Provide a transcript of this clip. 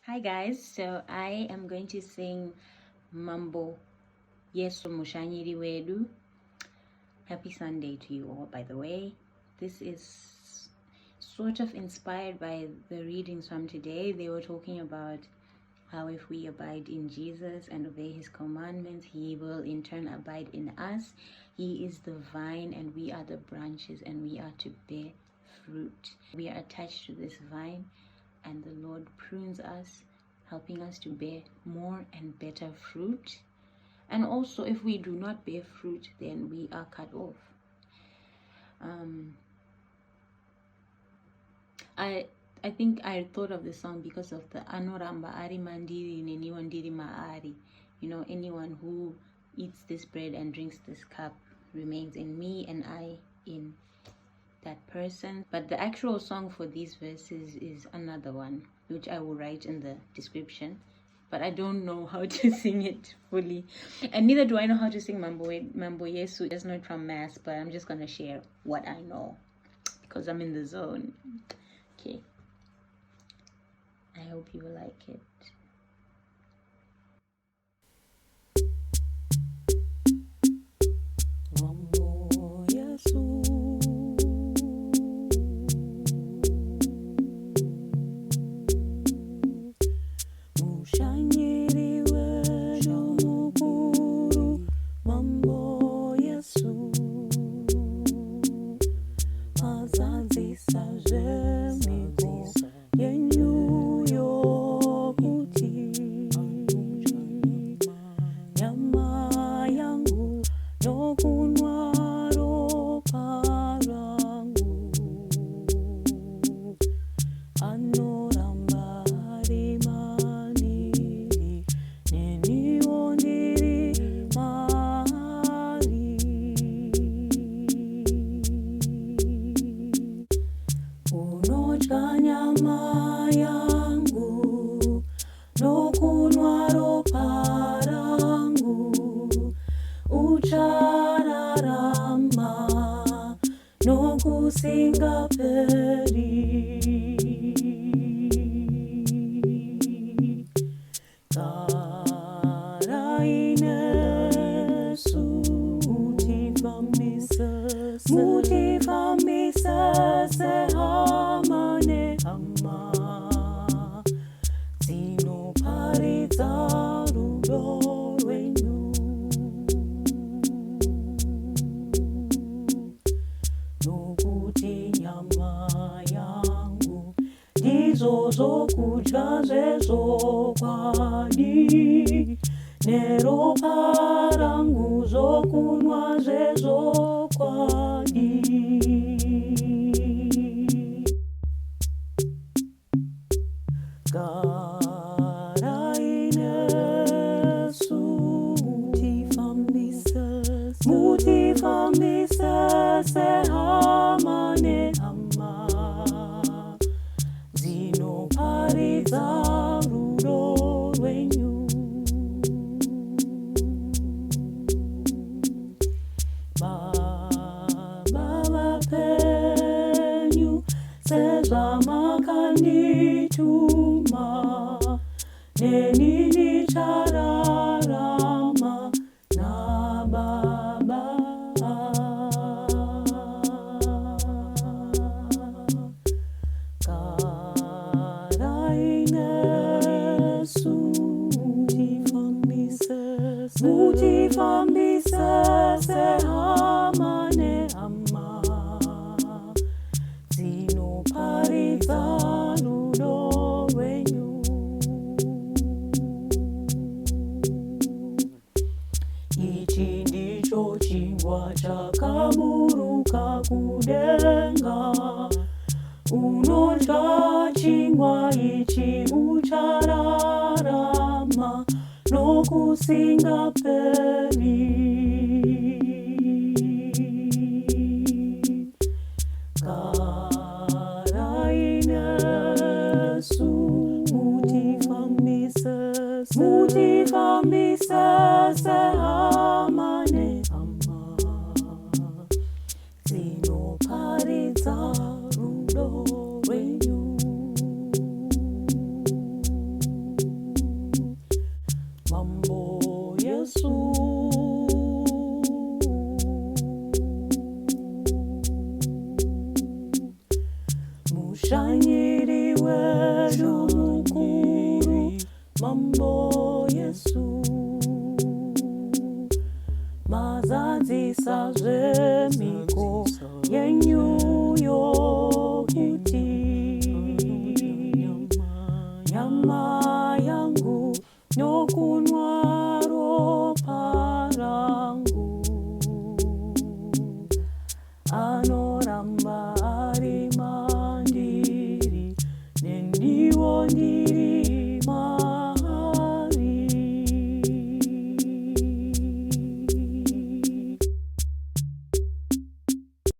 Hi guys, so I am going to sing Mambo Yesu Mushanyiri Wedu. Happy Sunday to you all, by the way. This is sort of inspired by the readings from today. They were talking about how if we abide in Jesus and obey his commandments, he will in turn abide in us. He is the vine and we are the branches, and we are to bear fruit. We are attached to this vine, and the Lord prunes us, helping us to bear more and better fruit. And also, if we do not bear fruit, then we are cut off. I think I thought of the song because of the Anoramba Ari Mandiri Neniwandiri Maari. Anyone who eats this bread and drinks this cup remains in me, and I in that person. But the actual song for these verses is another one, which I will write in the description, but I don't know how to sing it fully, and neither do I know how to sing Mambo Yesu. Just know it from mass, but I'm just gonna share what I know because I'm in the zone. Okay, I hope you will like it. Mambo Yesu, Mushanyiri wedu mukuru. Mambo Yesu, azadzisa zvemiko yenyu yokuti nyama yangu nokunwa ropa rangu, anoramba ari maniri neniwo ndiri maari. Unodya nyama yangu nokunwa ropa rangu, uchararama nokusingaperi. Garai nesu, mutifambise sehama nehama, dzinoparidza rudo rwenyu. Nokuti nyama yangu ndizvo zvokudya zvezvokwadi, neropa rangu zvokunwa zvezvokwadi. Garai nesu, mutifambise sehama nehama, dzinoparidza rudo rwenyu. Baba vapenyu, sezvamakandituma, neni ndichararama naBaba. Garai nesu, mutifambise sehama nehama, dzinoparidza rudo rwenyu. Ichi ndicho chingwa chakaburuka kudenga. Unodya chingwa ichi uchararama nokusingaperi. Garai nesu, mutifambise sehama nehama, dzinoparidza rudo rwenyu. wedu mukuru, Mambo Yesu. Mazadzisa zvemhiko yenyu yo